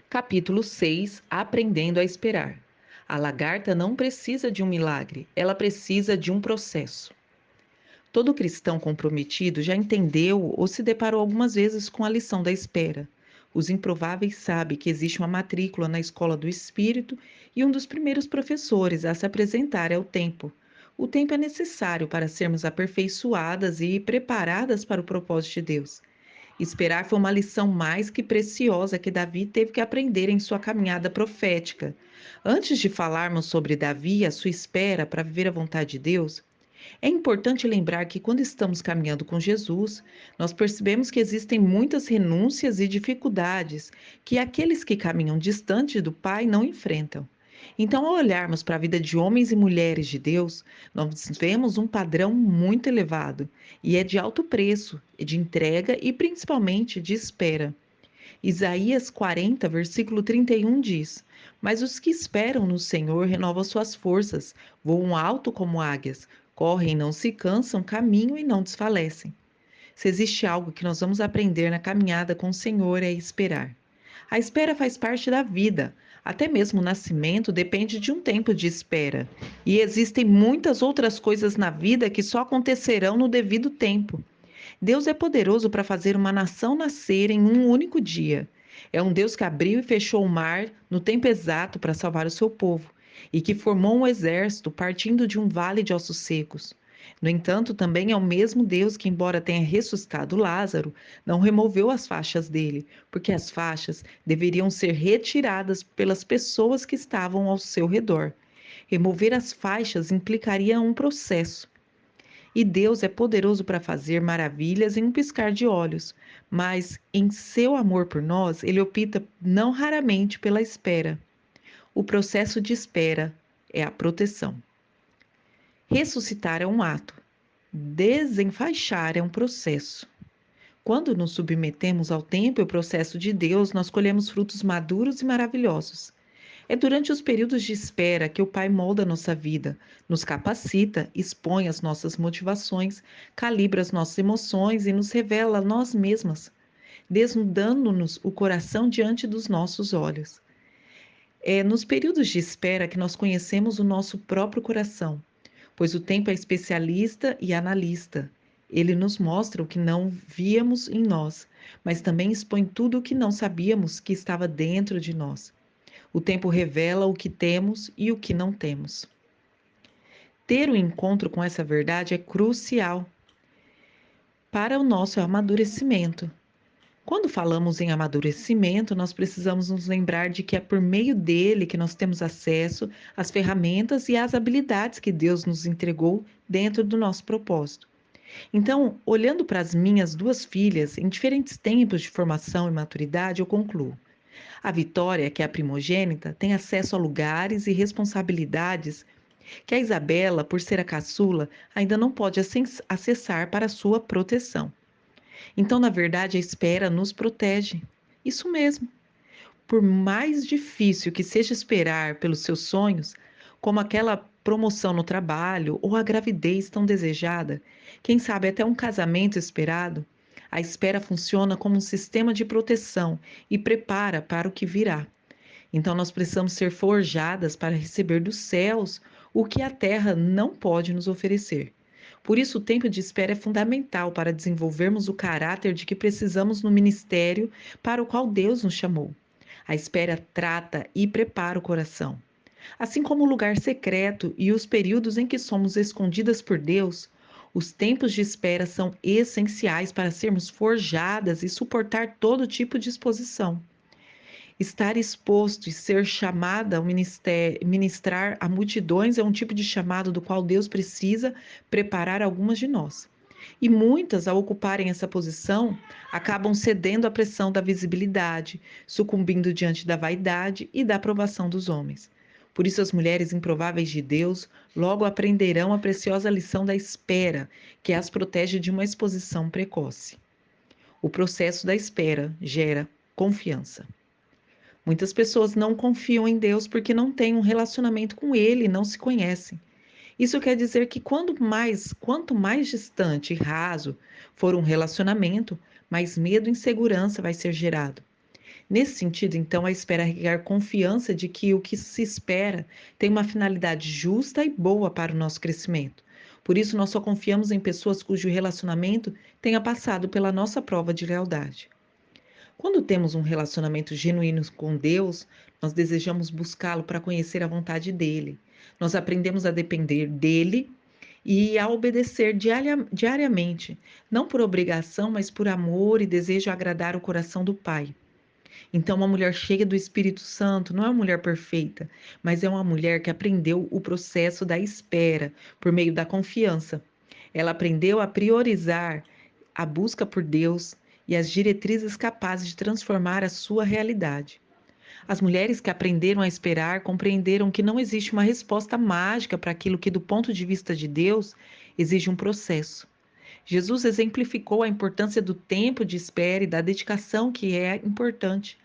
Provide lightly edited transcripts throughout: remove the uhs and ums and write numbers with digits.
Capítulo 6. Aprendendo a esperar. A lagarta não precisa de um milagre, ela precisa de um processo. Todo cristão comprometido já entendeu ou se deparou algumas vezes com a lição da espera. Os improváveis sabem que existe uma matrícula na escola do Espírito e um dos primeiros professores a se apresentar é o tempo. O tempo é necessário para sermos aperfeiçoadas e preparadas para o propósito de Deus. Esperar foi uma lição mais que preciosa que Davi teve que aprender em sua caminhada profética. Antes de falarmos sobre Davi e a sua espera para viver a vontade de Deus, é importante lembrar que quando estamos caminhando com Jesus, nós percebemos que existem muitas renúncias e dificuldades que aqueles que caminham distante do Pai não enfrentam. Então, ao olharmos para a vida de homens e mulheres de Deus, nós vemos um padrão muito elevado e é de alto preço, de entrega e principalmente de espera. Isaías 40, versículo 31 diz: Mas os que esperam no Senhor renovam suas forças, voam alto como águias, correm e não se cansam, caminham e não desfalecem. Se existe algo que nós vamos aprender na caminhada com o Senhor é esperar. A espera faz parte da vida. Até mesmo o nascimento depende de um tempo de espera. E existem muitas outras coisas na vida que só acontecerão no devido tempo. Deus é poderoso para fazer uma nação nascer em um único dia. É um Deus que abriu e fechou o mar no tempo exato para salvar o seu povo e que formou um exército partindo de um vale de ossos secos. No entanto, também é o mesmo Deus que, embora tenha ressuscitado Lázaro, não removeu as faixas dele, porque as faixas deveriam ser retiradas pelas pessoas que estavam ao seu redor. Remover as faixas implicaria um processo. E Deus é poderoso para fazer maravilhas em um piscar de olhos, mas em seu amor por nós, ele opta não raramente pela espera. O processo de espera é a proteção. Ressuscitar é um ato, desenfaixar é um processo. Quando nos submetemos ao tempo e ao processo de Deus, nós colhemos frutos maduros e maravilhosos. É durante os períodos de espera que o Pai molda a nossa vida, nos capacita, expõe as nossas motivações, calibra as nossas emoções e nos revela a nós mesmas, desnudando-nos o coração diante dos nossos olhos. É nos períodos de espera que nós conhecemos o nosso próprio coração, pois o tempo é especialista e analista. Ele nos mostra o que não víamos em nós, mas também expõe tudo o que não sabíamos que estava dentro de nós. O tempo revela o que temos e o que não temos. Ter um encontro com essa verdade é crucial para o nosso amadurecimento. Quando falamos em amadurecimento, nós precisamos nos lembrar de que é por meio dele que nós temos acesso às ferramentas e às habilidades que Deus nos entregou dentro do nosso propósito. Então, olhando para as minhas duas filhas em diferentes tempos de formação e maturidade, eu concluo. A Vitória, que é a primogênita, tem acesso a lugares e responsabilidades que a Isabela, por ser a caçula, ainda não pode acessar para sua proteção. Então, na verdade, a espera nos protege. Isso mesmo. Por mais difícil que seja esperar pelos seus sonhos, como aquela promoção no trabalho ou a gravidez tão desejada, quem sabe até um casamento esperado, a espera funciona como um sistema de proteção e prepara para o que virá. Então, nós precisamos ser forjadas para receber dos céus o que a terra não pode nos oferecer. Por isso, o tempo de espera é fundamental para desenvolvermos o caráter de que precisamos no ministério para o qual Deus nos chamou. A espera trata e prepara o coração. Assim como o lugar secreto e os períodos em que somos escondidas por Deus, os tempos de espera são essenciais para sermos forjadas e suportar todo tipo de exposição. Estar exposto e ser chamada ao ministrar a multidões é um tipo de chamado do qual Deus precisa preparar algumas de nós. E muitas, ao ocuparem essa posição, acabam cedendo à pressão da visibilidade, sucumbindo diante da vaidade e da aprovação dos homens. Por isso, as mulheres improváveis de Deus logo aprenderão a preciosa lição da espera, que as protege de uma exposição precoce. O processo da espera gera confiança. Muitas pessoas não confiam em Deus porque não têm um relacionamento com Ele e não se conhecem. Isso quer dizer que quanto mais distante e raso for um relacionamento, mais medo e insegurança vai ser gerado. Nesse sentido, então, a espera requer confiança de que o que se espera tem uma finalidade justa e boa para o nosso crescimento. Por isso, nós só confiamos em pessoas cujo relacionamento tenha passado pela nossa prova de lealdade. Quando temos um relacionamento genuíno com Deus, nós desejamos buscá-lo para conhecer a vontade dele. Nós aprendemos a depender dele e a obedecer diariamente, não por obrigação, mas por amor e desejo agradar o coração do Pai. Então, uma mulher cheia do Espírito Santo não é uma mulher perfeita, mas é uma mulher que aprendeu o processo da espera por meio da confiança. Ela aprendeu a priorizar a busca por Deus e as diretrizes capazes de transformar a sua realidade. As mulheres que aprenderam a esperar compreenderam que não existe uma resposta mágica para aquilo que, do ponto de vista de Deus, exige um processo. Jesus exemplificou a importância do tempo de espera e da dedicação que é importante.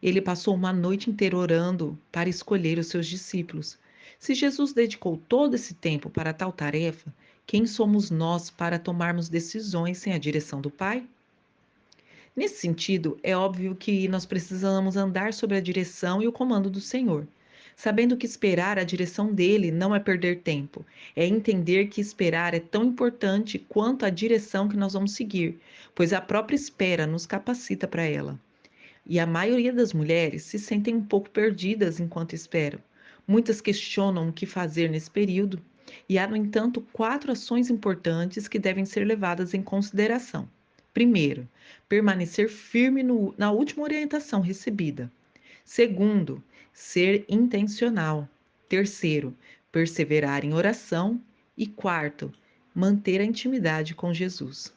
Ele passou uma noite inteira orando para escolher os seus discípulos. Se Jesus dedicou todo esse tempo para tal tarefa, quem somos nós para tomarmos decisões sem a direção do Pai? Nesse sentido, é óbvio que nós precisamos andar sob a direção e o comando do Senhor, sabendo que esperar a direção dele não é perder tempo, é entender que esperar é tão importante quanto a direção que nós vamos seguir, pois a própria espera nos capacita para ela. E a maioria das mulheres se sentem um pouco perdidas enquanto esperam. Muitas questionam o que fazer nesse período, e há, no entanto, 4 ações importantes que devem ser levadas em consideração. Primeiro, permanecer firme na última orientação recebida. Segundo, ser intencional. Terceiro, perseverar em oração. E quarto, manter a intimidade com Jesus.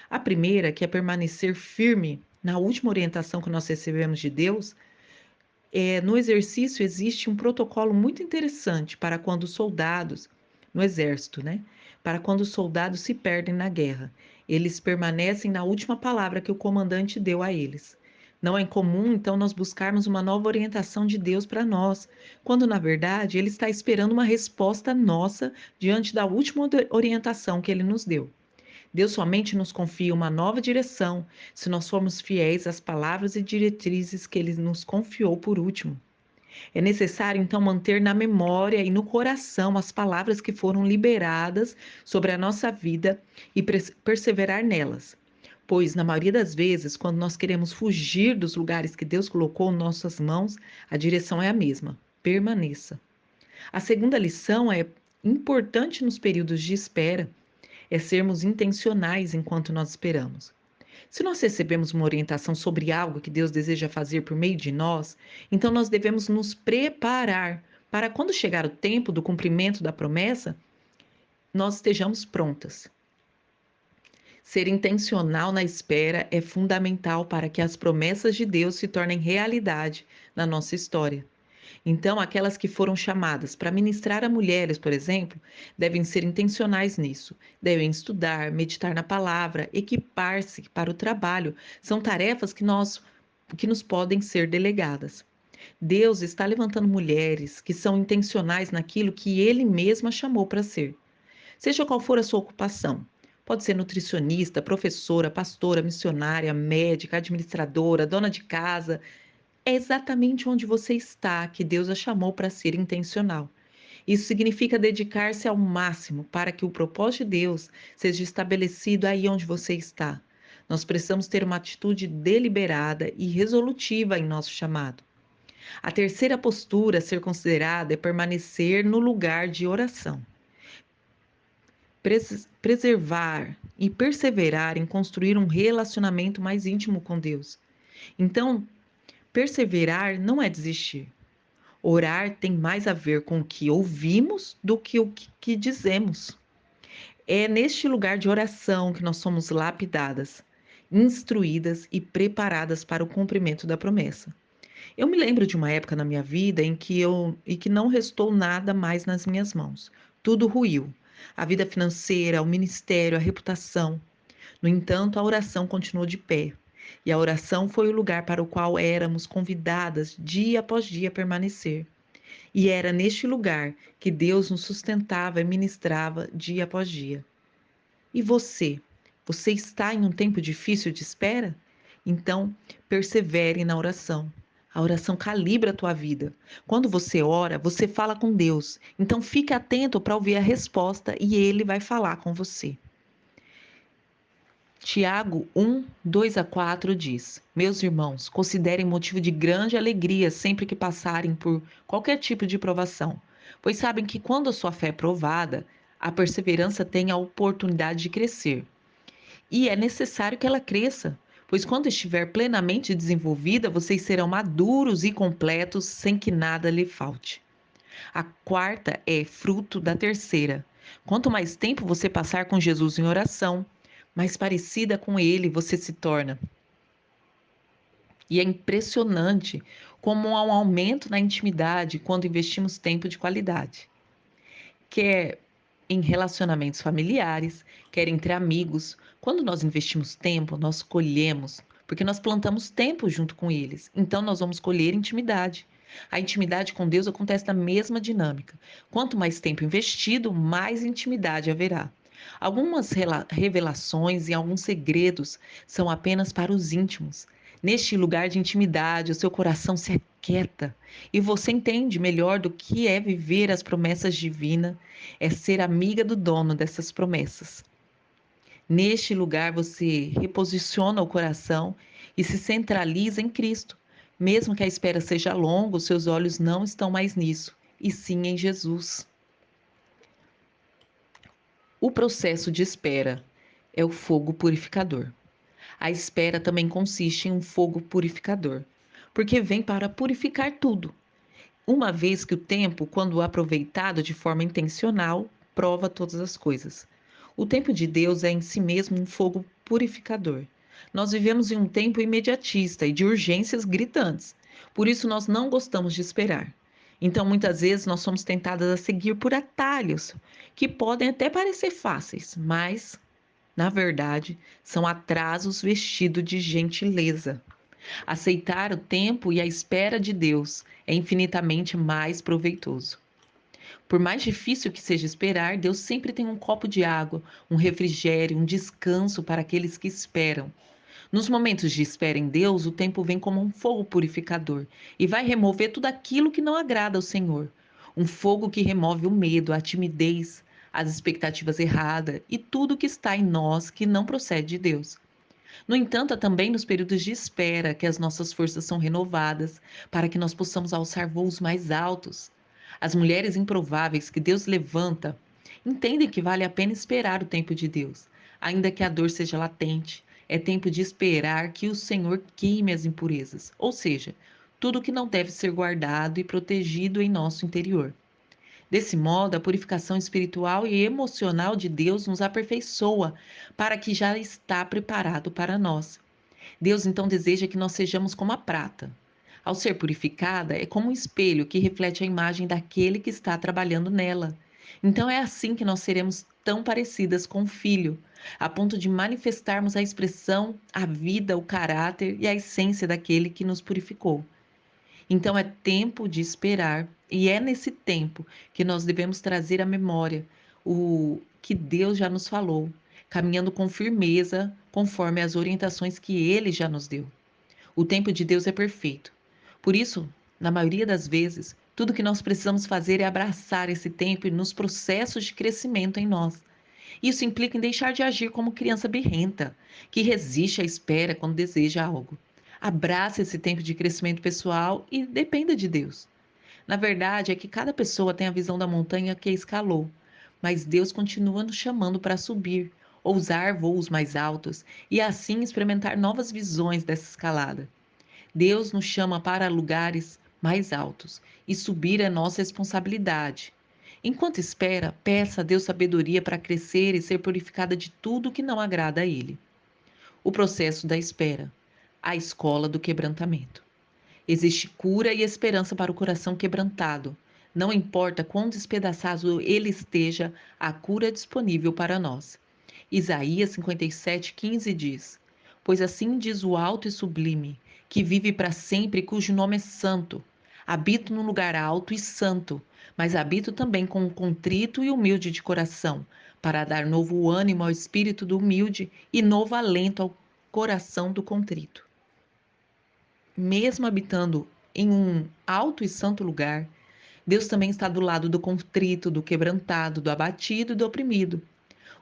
A primeira, que é permanecer firme na última orientação que nós recebemos de Deus, no exercício existe um protocolo muito interessante para quando os soldados, no exército, né? Para quando os soldados se perdem na guerra. Eles permanecem na última palavra que o comandante deu a eles. Não é incomum, então, nós buscarmos uma nova orientação de Deus para nós, quando, na verdade, Ele está esperando uma resposta nossa diante da última orientação que Ele nos deu. Deus somente nos confia uma nova direção se nós formos fiéis às palavras e diretrizes que Ele nos confiou por último. É necessário, então, manter na memória e no coração as palavras que foram liberadas sobre a nossa vida e perseverar nelas. Pois, na maioria das vezes, quando nós queremos fugir dos lugares que Deus colocou em nossas mãos, a direção é a mesma: permaneça. A segunda lição é importante nos períodos de espera é sermos intencionais enquanto nós esperamos. Se nós recebemos uma orientação sobre algo que Deus deseja fazer por meio de nós, então nós devemos nos preparar para quando chegar o tempo do cumprimento da promessa, nós estejamos prontas. Ser intencional na espera é fundamental para que as promessas de Deus se tornem realidade na nossa história. Então, aquelas que foram chamadas para ministrar a mulheres, por exemplo, devem ser intencionais nisso. Devem estudar, meditar na palavra, equipar-se para o trabalho. São tarefas que nos podem ser delegadas. Deus está levantando mulheres que são intencionais naquilo que Ele mesmo a chamou para ser. Seja qual for a sua ocupação, pode ser nutricionista, professora, pastora, missionária, médica, administradora, dona de casa, é exatamente onde você está que Deus a chamou para ser intencional. Isso significa dedicar-se ao máximo para que o propósito de Deus seja estabelecido aí onde você está. Nós precisamos ter uma atitude deliberada e resolutiva em nosso chamado. A terceira postura a ser considerada é permanecer no lugar de oração. Preservar e perseverar em construir um relacionamento mais íntimo com Deus. Então, perseverar não é desistir. Orar tem mais a ver com o que ouvimos do que o que dizemos. É neste lugar de oração que nós somos lapidadas, instruídas e preparadas para o cumprimento da promessa. Eu me lembro de uma época na minha vida em que não restou nada mais nas minhas mãos. Tudo ruiu. A vida financeira, o ministério, a reputação. No entanto, a oração continuou de pé. E a oração foi o lugar para o qual éramos convidadas dia após dia a permanecer. E era neste lugar que Deus nos sustentava e ministrava dia após dia. E você? Você está em um tempo difícil de espera? Então, persevere na oração. A oração calibra a tua vida. Quando você ora, você fala com Deus. Então, fique atento para ouvir a resposta e Ele vai falar com você. Tiago 1, 2 a 4 diz: Meus irmãos, considerem motivo de grande alegria sempre que passarem por qualquer tipo de provação, pois sabem que quando a sua fé é provada, a perseverança tem a oportunidade de crescer. E é necessário que ela cresça, pois quando estiver plenamente desenvolvida, vocês serão maduros e completos sem que nada lhe falte. A quarta é fruto da terceira. Quanto mais tempo você passar com Jesus em oração, mais parecida com ele você se torna. E é impressionante como há um aumento na intimidade quando investimos tempo de qualidade. Quer em relacionamentos familiares, quer entre amigos. Quando nós investimos tempo, nós colhemos, porque nós plantamos tempo junto com eles. Então nós vamos colher intimidade. A intimidade com Deus acontece na mesma dinâmica. Quanto mais tempo investido, mais intimidade haverá. Algumas revelações e alguns segredos são apenas para os íntimos. Neste lugar de intimidade, o seu coração se aquieta e você entende melhor do que é viver as promessas divinas, é ser amiga do dono dessas promessas. Neste lugar, você reposiciona o coração e se centraliza em Cristo. Mesmo que a espera seja longa, os seus olhos não estão mais nisso, e sim em Jesus. O processo de espera é o fogo purificador. A espera também consiste em um fogo purificador, porque vem para purificar tudo. Uma vez que o tempo, quando aproveitado de forma intencional, prova todas as coisas. O tempo de Deus é em si mesmo um fogo purificador. Nós vivemos em um tempo imediatista e de urgências gritantes. Por isso nós não gostamos de esperar. Então muitas vezes nós somos tentadas a seguir por atalhos que podem até parecer fáceis, mas na verdade são atrasos vestidos de gentileza. Aceitar o tempo e a espera de Deus é infinitamente mais proveitoso. Por mais difícil que seja esperar, Deus sempre tem um copo de água, um refrigério, um descanso para aqueles que esperam. Nos momentos de espera em Deus, o tempo vem como um fogo purificador e vai remover tudo aquilo que não agrada ao Senhor. Um fogo que remove o medo, a timidez, as expectativas erradas e tudo que está em nós que não procede de Deus. No entanto, é também nos períodos de espera que as nossas forças são renovadas para que nós possamos alçar voos mais altos. As mulheres improváveis que Deus levanta entendem que vale a pena esperar o tempo de Deus, ainda que a dor seja latente. É tempo de esperar que o Senhor queime as impurezas, ou seja, tudo que não deve ser guardado e protegido em nosso interior. Desse modo, a purificação espiritual e emocional de Deus nos aperfeiçoa para que já está preparado para nós. Deus então deseja que nós sejamos como a prata. Ao ser purificada, é como um espelho que reflete a imagem daquele que está trabalhando nela. Então é assim que nós seremos tão parecidas com o Filho, a ponto de manifestarmos a expressão, a vida, o caráter e a essência daquele que nos purificou. Então é tempo de esperar, e é nesse tempo que nós devemos trazer à memória o que Deus já nos falou, caminhando com firmeza, conforme as orientações que ele já nos deu. O tempo de Deus é perfeito. Por isso, na maioria das vezes, tudo que nós precisamos fazer é abraçar esse tempo e nos processos de crescimento em nós. Isso implica em deixar de agir como criança birrenta, que resiste à espera quando deseja algo. Abrace esse tempo de crescimento pessoal e dependa de Deus. Na verdade, é que cada pessoa tem a visão da montanha que escalou, mas Deus continua nos chamando para subir, ousar voos mais altos e assim experimentar novas visões dessa escalada. Deus nos chama para lugares mais altos e subir é nossa responsabilidade. Enquanto espera, peça a Deus sabedoria para crescer e ser purificada de tudo que não agrada a Ele. O processo da espera, a escola do quebrantamento. Existe cura e esperança para o coração quebrantado. Não importa quão despedaçado ele esteja, a cura é disponível para nós. Isaías 57:15 diz: Pois assim diz o alto e sublime, que vive para sempre e cujo nome é santo. Habito num lugar alto e santo, mas habito também com o contrito e humilde de coração, para dar novo ânimo ao espírito do humilde e novo alento ao coração do contrito. mesmo habitando em um alto e santo lugar, Deus também está do lado do contrito, do quebrantado, do abatido e do oprimido.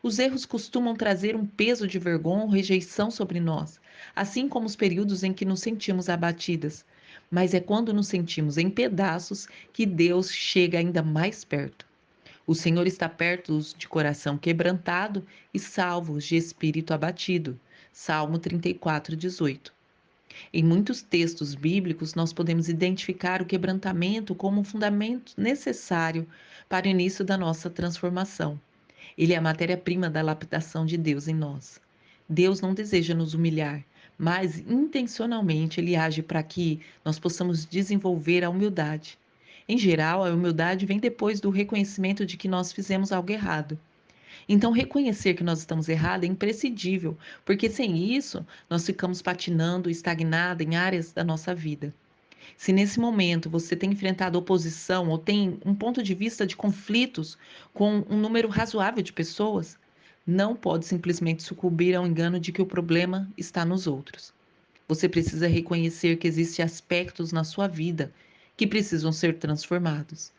Os erros costumam trazer um peso de vergonha ou rejeição sobre nós, assim como os períodos em que nos sentimos abatidas. Mas é quando nos sentimos em pedaços que Deus chega ainda mais perto. O Senhor está perto dos de coração quebrantado e salvos de espírito abatido. Salmo 34:18. Em muitos textos bíblicos, nós podemos identificar o quebrantamento como um fundamento necessário para o início da nossa transformação. Ele é a matéria-prima da lapidação de Deus em nós. Deus não deseja nos humilhar, mas intencionalmente ele age para que nós possamos desenvolver a humildade. Em geral, a humildade vem depois do reconhecimento de que nós fizemos algo errado. Então, reconhecer que nós estamos errados é imprescindível, porque sem isso, nós ficamos patinando, estagnada em áreas da nossa vida. Se nesse momento você tem enfrentado oposição ou tem um ponto de vista de conflitos com um número razoável de pessoas, não pode simplesmente sucumbir ao engano de que o problema está nos outros. Você precisa reconhecer que existem aspectos na sua vida que precisam ser transformados.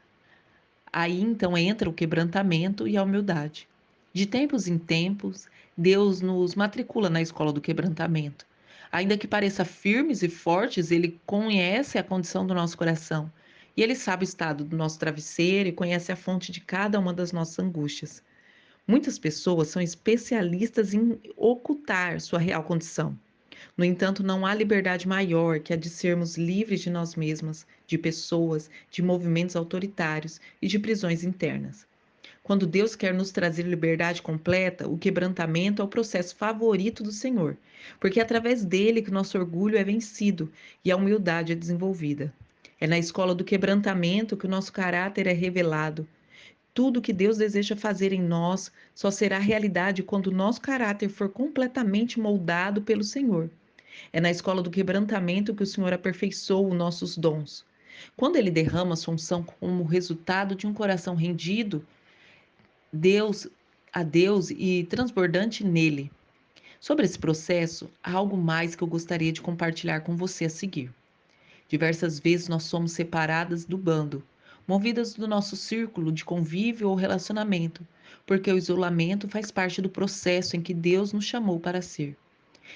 Aí então entra o quebrantamento e a humildade. De tempos em tempos, Deus nos matricula na escola do quebrantamento. Ainda que pareça firmes e fortes, Ele conhece a condição do nosso coração. E Ele sabe o estado do nosso travesseiro e conhece a fonte de cada uma das nossas angústias. Muitas pessoas são especialistas em ocultar sua real condição. No entanto, não há liberdade maior que a de sermos livres de nós mesmas, de pessoas, de movimentos autoritários e de prisões internas. Quando Deus quer nos trazer liberdade completa, o quebrantamento é o processo favorito do Senhor, porque é através dele que nosso orgulho é vencido e a humildade é desenvolvida. É na escola do quebrantamento que o nosso caráter é revelado. Tudo que Deus deseja fazer em nós só será realidade quando o nosso caráter for completamente moldado pelo Senhor. É na escola do quebrantamento que o Senhor aperfeiçoa os nossos dons. Quando ele derrama sua unção como resultado de um coração rendido, Deus a Deus e transbordante nele. Sobre esse processo, há algo mais que eu gostaria de compartilhar com você a seguir. Diversas vezes nós somos separadas do bando, movidas do nosso círculo de convívio ou relacionamento, porque o isolamento faz parte do processo em que Deus nos chamou para ser.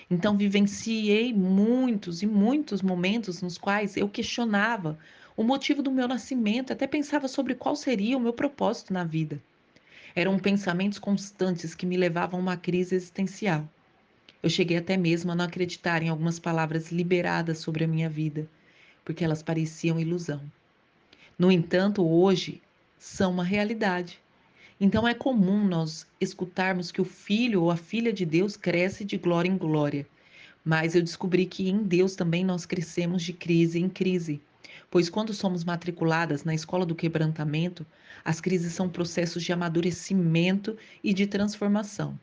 Então, vivenciei muitos e muitos momentos nos quais eu questionava o motivo do meu nascimento, até pensava sobre qual seria o meu propósito na vida. Eram pensamentos constantes que me levavam a uma crise existencial. Eu cheguei até mesmo a não acreditar em algumas palavras liberadas sobre a minha vida, porque elas pareciam ilusão. No entanto, hoje são uma realidade. Então é comum nós escutarmos que o filho ou a filha de Deus cresce de glória em glória. Mas eu descobri que em Deus também nós crescemos de crise em crise, pois quando somos matriculadas na escola do quebrantamento, as crises são processos de amadurecimento e de transformação.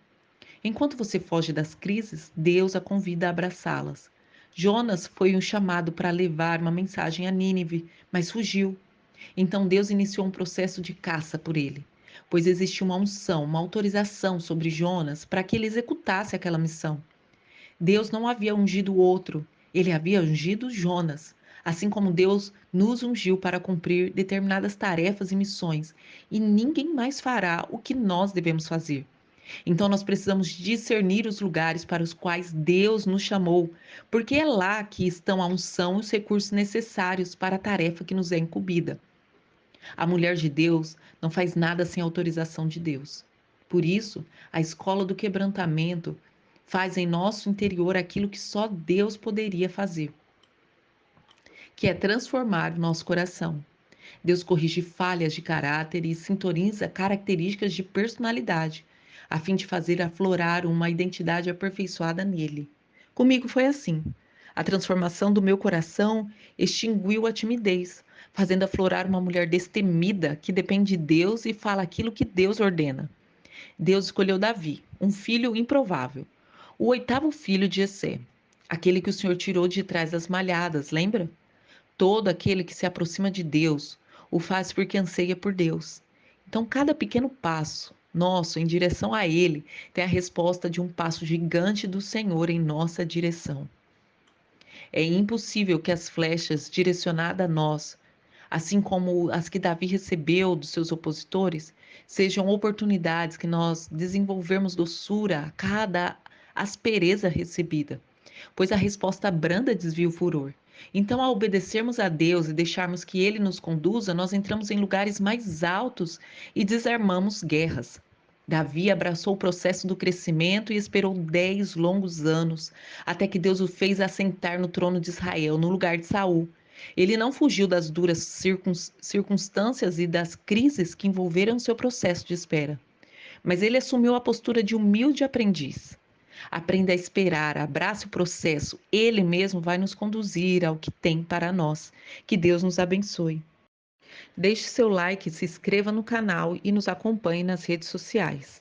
Enquanto você foge das crises, Deus a convida a abraçá-las. Jonas foi um chamado para levar uma mensagem a Nínive, mas fugiu. Então Deus iniciou um processo de caça por ele, pois existia uma unção, uma autorização sobre Jonas para que ele executasse aquela missão. Deus não havia ungido o outro, ele havia ungido Jonas, assim como Deus nos ungiu para cumprir determinadas tarefas e missões, e ninguém mais fará o que nós devemos fazer. Então nós precisamos discernir os lugares para os quais Deus nos chamou, porque é lá que estão a unção e os recursos necessários para a tarefa que nos é incumbida. A mulher de Deus não faz nada sem autorização de Deus. Por isso, a escola do quebrantamento faz em nosso interior aquilo que só Deus poderia fazer, que é transformar o nosso coração. Deus corrige falhas de caráter e sintoniza características de personalidade, a fim de fazer aflorar uma identidade aperfeiçoada nele. Comigo foi assim. A transformação do meu coração extinguiu a timidez, fazendo aflorar uma mulher destemida que depende de Deus e fala aquilo que Deus ordena. Deus escolheu Davi, um filho improvável, o oitavo filho de Jessé, aquele que o Senhor tirou de trás das malhadas, lembra? Todo aquele que se aproxima de Deus o faz porque anseia por Deus. Então, cada pequeno passo nosso em direção a Ele tem a resposta de um passo gigante do Senhor em nossa direção. É impossível que as flechas direcionadas a nós, assim como as que Davi recebeu dos seus opositores, sejam oportunidades que nós desenvolvermos doçura a cada aspereza recebida, pois a resposta branda desvia o furor. Então, ao obedecermos a Deus e deixarmos que Ele nos conduza, nós entramos em lugares mais altos e desarmamos guerras. Davi abraçou o processo do crescimento e esperou 10 longos anos, até que Deus o fez assentar no trono de Israel, no lugar de Saul. Ele não fugiu das duras circunstâncias e das crises que envolveram seu processo de espera, mas ele assumiu a postura de humilde aprendiz. Aprenda a esperar, abrace o processo, ele mesmo vai nos conduzir ao que tem para nós. Que Deus nos abençoe. Deixe seu like, se inscreva no canal e nos acompanhe nas redes sociais.